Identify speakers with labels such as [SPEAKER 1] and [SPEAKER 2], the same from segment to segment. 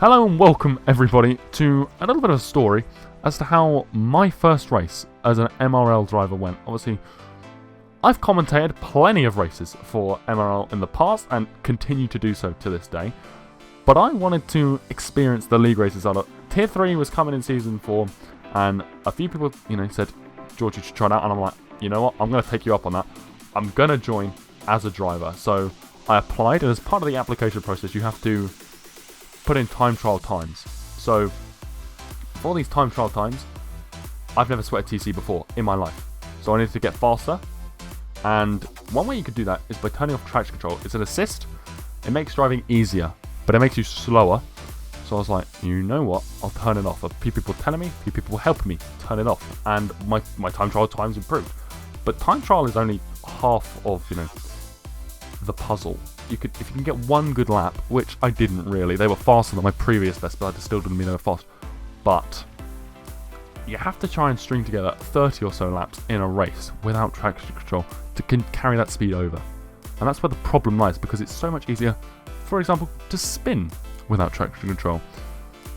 [SPEAKER 1] Hello and welcome everybody to a little bit of a story as to how my first race as an MRL driver went. Obviously, I've commentated plenty of races for MRL in the past and continue to do so to this day. But I wanted to experience the league races. Tier 3 was coming in Season 4 and a few people, said, George, you should try it out. And I'm like, you know what? I'm going to take you up on that. I'm going to join as a driver. So I applied, and as part of the application process, you have to put in time trial times. So for these time trial times, I've never sweated TC before in my life. So I needed to get faster. And one way you could do that is by turning off traction control. It's an assist. It makes driving easier, but it makes you slower. So I was like, you know what? I'll turn it off. A few people telling me, a few people helping me turn it off. And my time trial times improved. But time trial is only half of, the puzzle. If you can get one good lap, which I didn't really. They were faster than my previous best, but I still didn't mean they were fast. But you have to try and string together 30 or so laps in a race without traction control to carry that speed over. And that's where the problem lies, because it's so much easier, for example, to spin without traction control.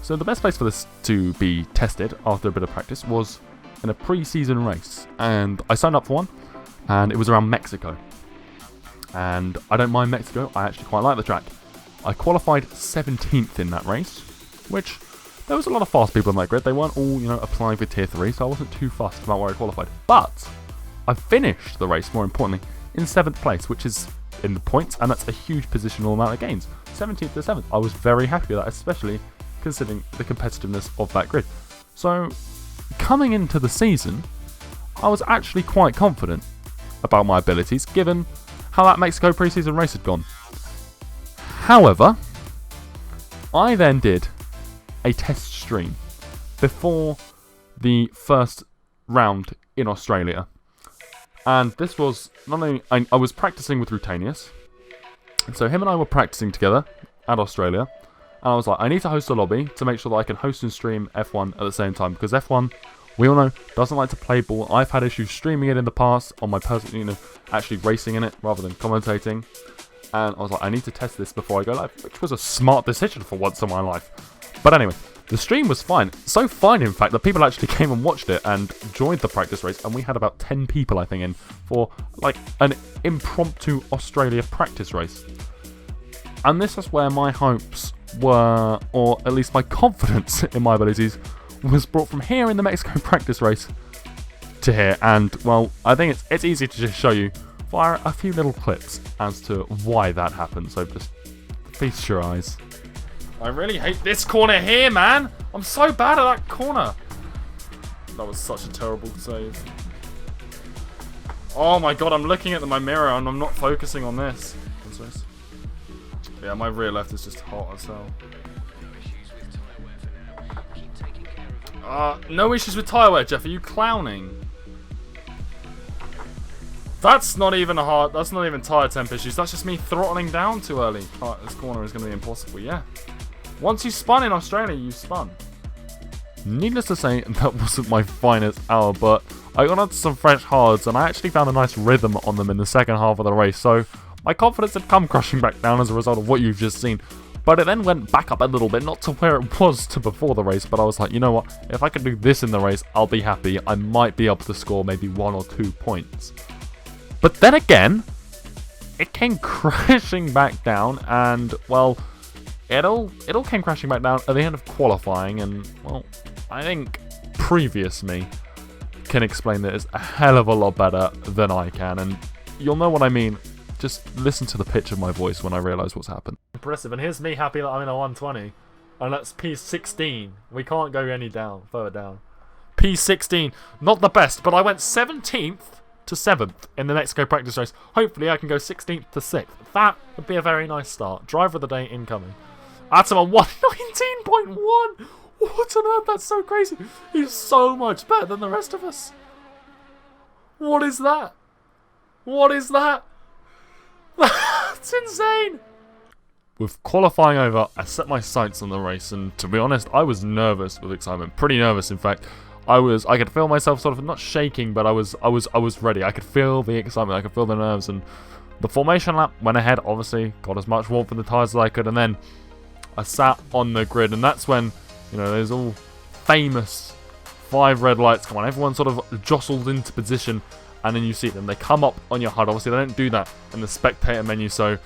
[SPEAKER 1] So the best place for this to be tested after a bit of practice was in a pre-season race. And I signed up for one, and it was around Mexico. And I don't mind Mexico, I actually quite like the track. I qualified 17th in that race, which there was a lot of fast people in that grid. They weren't all, applying for Tier 3, so I wasn't too fussed about where I qualified. But I finished the race, more importantly, in 7th place, which is in the points, and that's a huge positional amount of gains. 17th to 7th. I was very happy with that, especially considering the competitiveness of that grid. So, coming into the season, I was actually quite confident about my abilities, given how that Mexico preseason race had gone. However, I then did a test stream before the first round in Australia. And this was not only, I was practicing with Rutanius. So him and I were practicing together at Australia. And I was like, I need to host a lobby to make sure that I can host and stream F1 at the same time. Because F1, we all know, doesn't like to play ball. I've had issues streaming it in the past on my personal, actually racing in it rather than commentating. And I was like, I need to test this before I go live, which was a smart decision for once in my life. But anyway, the stream was fine. So fine, in fact, that people actually came and watched it and joined the practice race. And we had about 10 people, I think, in for like an impromptu Australia practice race. And this is where my hopes were, or at least my confidence in my abilities, was brought from here in the Mexico practice race to here. And, well, I think it's easy to just show you via a few little clips as to why that happened. So just feast your eyes. I really hate this corner here, man. I'm so bad at that corner. That was such a terrible save. Oh my god, I'm looking at my mirror and I'm not focusing on this. What's this? Yeah, my rear left is just hot as hell. No issues with tyre wear, Jeff. Are you clowning? That's not even that's not even tyre temp issues. That's just me throttling down too early. Oh, this corner is going to be impossible, yeah. Once you spun in Australia, you spun. Needless to say, that wasn't my finest hour, but I got onto some fresh hards, and I actually found a nice rhythm on them in the second half of the race, so my confidence had come crushing back down as a result of what you've just seen. But it then went back up a little bit, not to where it was to before the race, but I was like, you know what, if I can do this in the race, I'll be happy. I might be able to score maybe 1 or 2 points. But then again, it came crashing back down, and, well, it all came crashing back down at the end of qualifying, and, well, I think previous me can explain this a hell of a lot better than I can, and you'll know what I mean. Just listen to the pitch of my voice when I realise what's happened. Impressive, and here's me happy that I'm in a 120, and that's P16. We can't go any further down. P16, not the best, but I went 17th to 7th in the Mexico practice race. Hopefully I can go 16th to 6th. That would be a very nice start. Driver of the day incoming. That's him on 119.1. What on earth? That's so crazy. He's so much better than the rest of us. What is that? What is that? That's insane. With qualifying over, I set my sights on the race, and to be honest, I was nervous with excitement. Pretty nervous, in fact. I could feel myself sort of not shaking, but I was ready. I could feel the excitement. I could feel the nerves, and the formation lap went ahead. Obviously, got as much warmth in the tyres as I could, and then are sat on the grid, and that's when, you know, there's all famous 5 red lights come on. Everyone sort of jostled into position, and then you see them. They come up on your HUD. Obviously, they don't do that in the spectator menu, so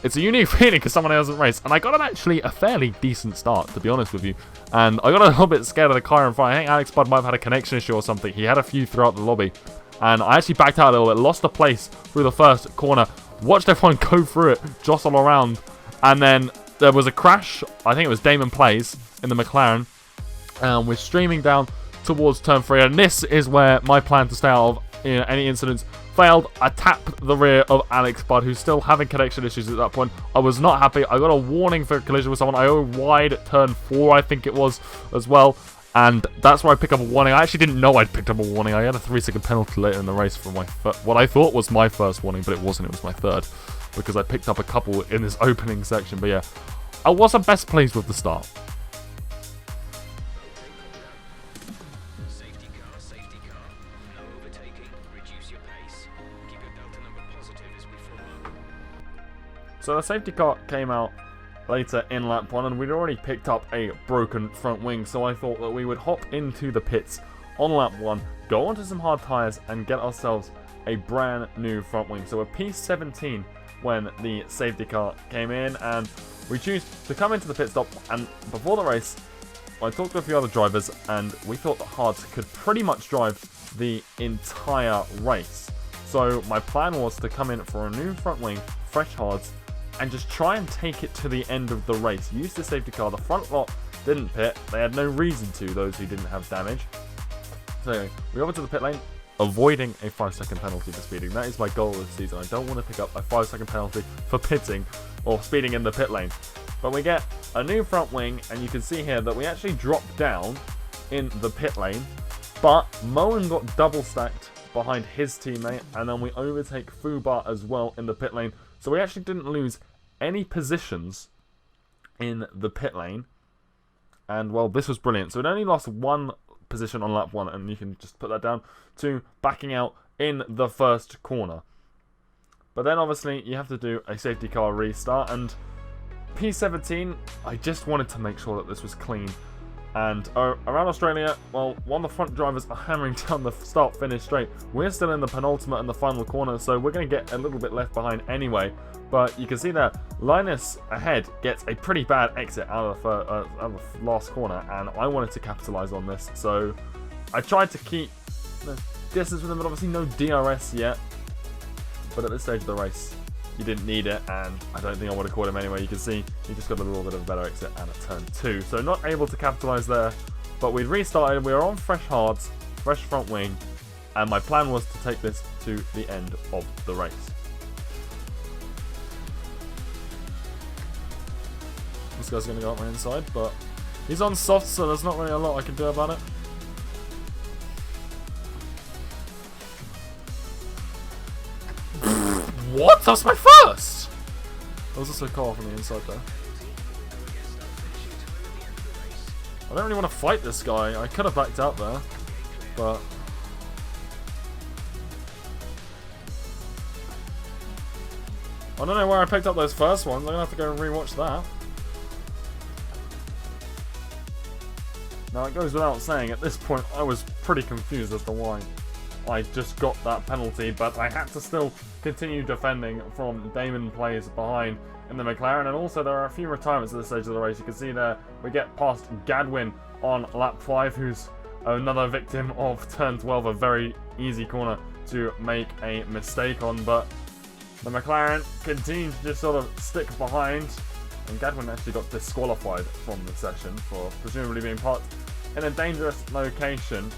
[SPEAKER 1] it's a unique feeling because someone else hasn't raced. And I got actually a fairly decent start, to be honest with you. And I got a little bit scared of the car in front. I think Alex Bud might have had a connection issue or something. He had a few throughout the lobby. And I actually backed out a little bit, lost the place through the first corner, watched everyone go through it, jostle around, and then there was a crash. I think it was Damon Plays in the McLaren. And we're streaming down towards turn 3, and this is where my plan to stay out of any incidents failed. I tapped the rear of Alex Bud, who's still having connection issues at that point. I was not happy. I got a warning for a collision with someone. I go wide at turn 4, I think it was, as well. And that's where I pick up a warning. I actually didn't know I'd picked up a warning. I had a 3-second penalty later in the race for my what I thought was my first warning, but it wasn't. It was my third, because I picked up a couple in this opening section. But yeah, I wasn't best pleased with the start. So the safety car came out later in lap 1, and we'd already picked up a broken front wing, so I thought that we would hop into the pits on lap 1, go onto some hard tyres, and get ourselves a brand new front wing. So we're P17 when the safety car came in, and we choose to come into the pit stop. And before the race, I talked to a few other drivers, and we thought that hards could pretty much drive the entire race. So my plan was to come in for a new front wing, fresh hards, and just try and take it to the end of the race. Use the safety car. The front lot didn't pit. They had no reason to, those who didn't have damage. So anyway, we over to the pit lane, avoiding a 5-second penalty for speeding. That is my goal this season. I don't want to pick up a 5-second penalty for pitting or speeding in the pit lane. But we get a new front wing, and you can see here that we actually dropped down in the pit lane. But Moen got double stacked behind his teammate, and then we overtake Fubar as well in the pit lane. So we actually didn't lose any positions in the pit lane, and well, this was brilliant. So it only lost 1 position on lap 1, and you can just put that down to backing out in the first corner. But then obviously you have to do a safety car restart, and P17, I just wanted to make sure that this was clean. And around Australia, well, one of the front drivers are hammering down the start-finish straight. We're still in the penultimate and the final corner, so we're going to get a little bit left behind anyway. But you can see that Linus ahead gets a pretty bad exit out of the last corner, and I wanted to capitalise on this. So I tried to keep the distance with him, but obviously no DRS yet. But at this stage of the race, you didn't need it, and I don't think I would have caught him anyway. You can see he just got a little bit of a better exit and a turn 2. So not able to capitalise there, but we'd restarted. We were on fresh hards, fresh front wing, and my plan was to take this to the end of the race. This guy's going to go up my inside, but he's on soft, so there's not really a lot I can do about it. What? That was my first! There was also a car off on the inside there. I don't really want to fight this guy. I could have backed out there, but I don't know where I picked up those first ones. I'm going to have to go and rewatch that. Now, it goes without saying, at this point, I was pretty confused as to why I just got that penalty, but I had to still continue defending from Damon Plays behind in the McLaren, and also there are a few retirements at this stage of the race. You can see there, we get past Gadwin on lap 5, who's another victim of turn 12, a very easy corner to make a mistake on, but the McLaren continued to just sort of stick behind, and Gadwin actually got disqualified from the session for presumably being parked in a dangerous location.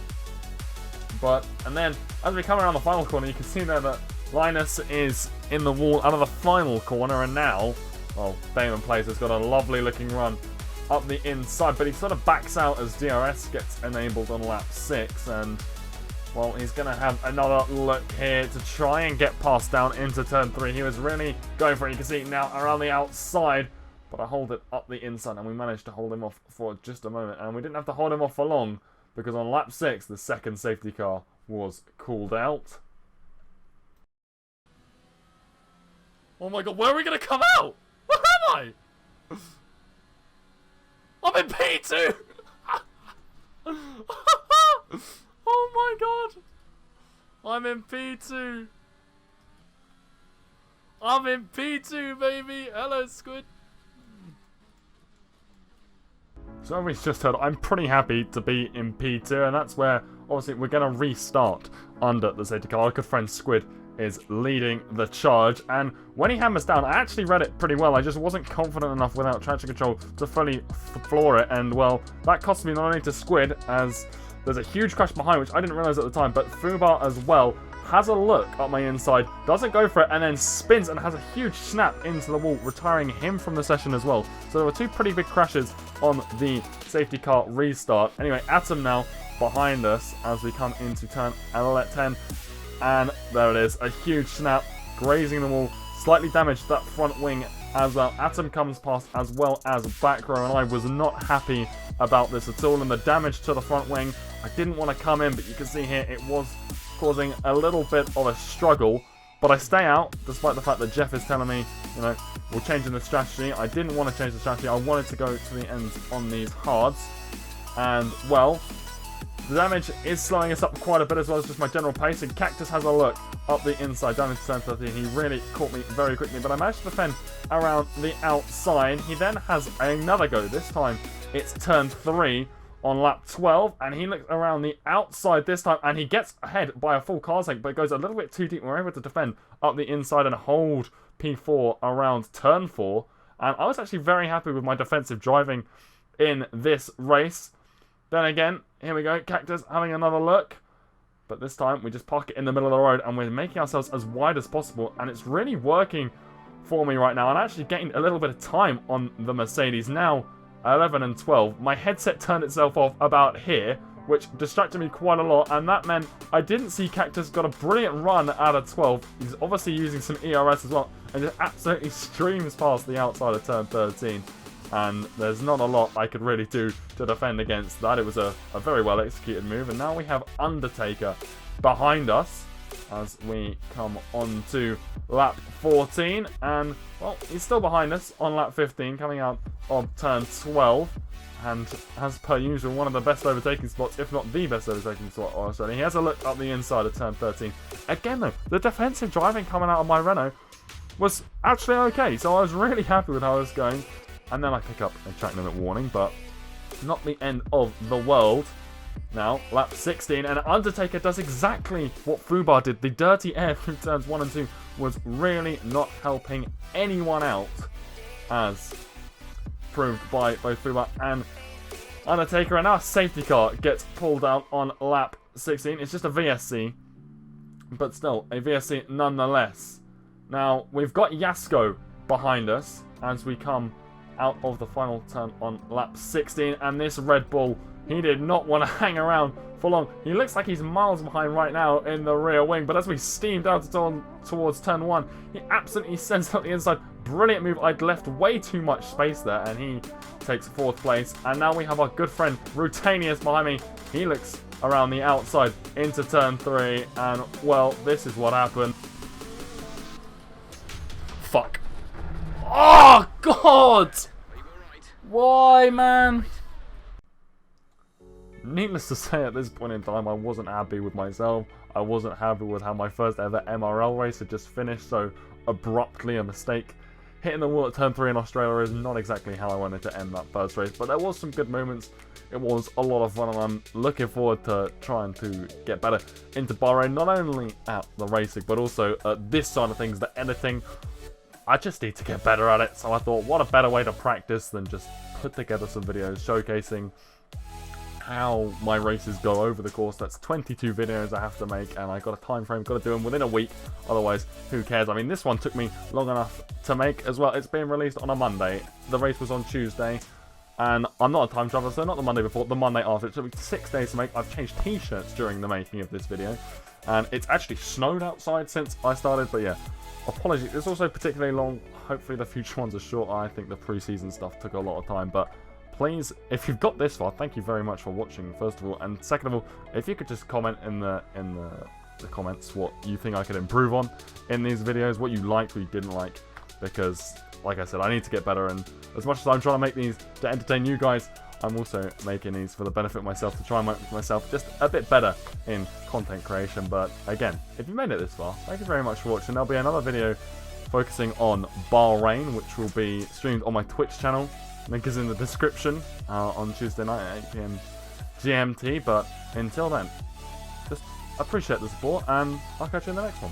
[SPEAKER 1] And then, as we come around the final corner, you can see there that Linus is in the wall out of the final corner, and now, well, Damon Plays has got a lovely looking run up the inside, but he sort of backs out as DRS gets enabled on lap 6, and, well, he's going to have another look here to try and get past down into turn 3. He was really going for it. You can see now around the outside, but I hold it up the inside, and we managed to hold him off for just a moment, and we didn't have to hold him off for long, because on lap 6, the second safety car was called out. Oh my god, where are we going to come out? Where am I? in P2! Oh my god! I'm in P2! I'm in P2, baby! Hello, Squid! So everybody's just heard, I'm pretty happy to be in P2, and that's where, obviously, we're going to restart under the safety car. Our good friend Squid is leading the charge, and when he hammers down, I actually read it pretty well. I just wasn't confident enough without traction control to fully floor it, and, well, that cost me not only to Squid, as there's a huge crash behind, which I didn't realise at the time, but Fubar as well has a look up my inside, doesn't go for it, and then spins and has a huge snap into the wall, retiring him from the session as well. So there were two pretty big crashes on the safety car restart. Anyway, Atom now behind us as we come into turn 10, and there it is, a huge snap, grazing the wall, slightly damaged that front wing as well. Atom comes past as well as back row, and I was not happy about this at all, and the damage to the front wing, I didn't want to come in, but you can see here it was causing a little bit of a struggle, but I stay out despite the fact that Jeff is telling me, you know, we're changing the strategy. I didn't want to change the strategy. I wanted to go to the end on these hards, and well, the damage is slowing us up quite a bit as well as just my general pace, and Cactus has a look up the inside down into turn 13. He really caught me very quickly, but I managed to defend around the outside. He then has another go. This time it's turn 3 on lap 12, and he looks around the outside this time, and he gets ahead by a full car tank, but it goes a little bit too deep. We're able to defend up the inside and hold P4 around turn 4, and I was actually very happy with my defensive driving in this race. Then again, here we go, Cactus having another look, but this time we just park it in the middle of the road, and we're making ourselves as wide as possible, and it's really working for me right now, and actually getting a little bit of time on the Mercedes. Now 11 and 12. My headset turned itself off about here, which distracted me quite a lot, and that meant I didn't see Cactus got a brilliant run out of 12. He's obviously using some ERS as well, and just absolutely streams past the outside of turn 13. And there's not a lot I could really do to defend against that. It was a very well executed move, and now we have Undertaker behind us as we come on to lap 14, and well, he's still behind us on lap 15, coming out of turn 12, and as per usual, one of the best overtaking spots, if not the best overtaking spot, honestly. He has a look up the inside of turn 13. Again though, the defensive driving coming out of my Renault was actually okay, so I was really happy with how it was going, and then I pick up a track limit warning, but not the end of the world. Now, lap 16, and Undertaker does exactly what Fubar did. The dirty air through turns 1 and 2 was really not helping anyone out, as proved by both Fubar and Undertaker. And our safety car gets pulled out on lap 16. It's just a VSC, but still, a VSC nonetheless. Now, we've got Yasko behind us as we come out of the final turn on lap 16, and this Red Bull, he did not want to hang around for long. He looks like he's miles behind right now in the rear wing, but as we steamed out towards turn 1, he absolutely sends out the inside. Brilliant move. I'd left way too much space there, and he takes 4th place. And now we have our good friend Rutanius behind me. He looks around the outside into turn 3, and well, this is what happened. Fuck. Oh, God! Why, man? Needless to say, at this point in time, I wasn't happy with myself. I wasn't happy with how my first ever MRL race had just finished so abruptly. A mistake hitting the wall at turn 3 in Australia is not exactly how I wanted to end that first race, but there was some good moments. It was a lot of fun, and I'm looking forward to trying to get better into Bahrain, not only at the racing, but also at this side of things, the editing. I just need to get better at it, so I thought, what a better way to practice than just put together some videos showcasing how my races go over the course. That's 22 videos I have to make, and I got a time frame, got to do them within a week, otherwise who cares. I mean, this one took me long enough to make as well. It's being released on a Monday, the race was on Tuesday, and I'm not a time traveler, so not the Monday before, the Monday after. It took me 6 days to make. I've changed t-shirts during the making of this video, and it's actually snowed outside since I started, but yeah, apologies. It's also particularly long. Hopefully the future ones are shorter. I think the pre-season stuff took a lot of time, but please, if you've got this far, thank you very much for watching, first of all, and second of all, if you could just comment in the comments what you think I could improve on in these videos, what you liked, what you didn't like, because, like I said, I need to get better, and as much as I'm trying to make these to entertain you guys, I'm also making these for the benefit of myself, to try and make myself just a bit better in content creation. But again, if you made it this far, thank you very much for watching. There'll be another video focusing on Bahrain, which will be streamed on my Twitch channel. Link is in the description on Tuesday night at 8 PM GMT. But until then, just appreciate the support, and I'll catch you in the next one.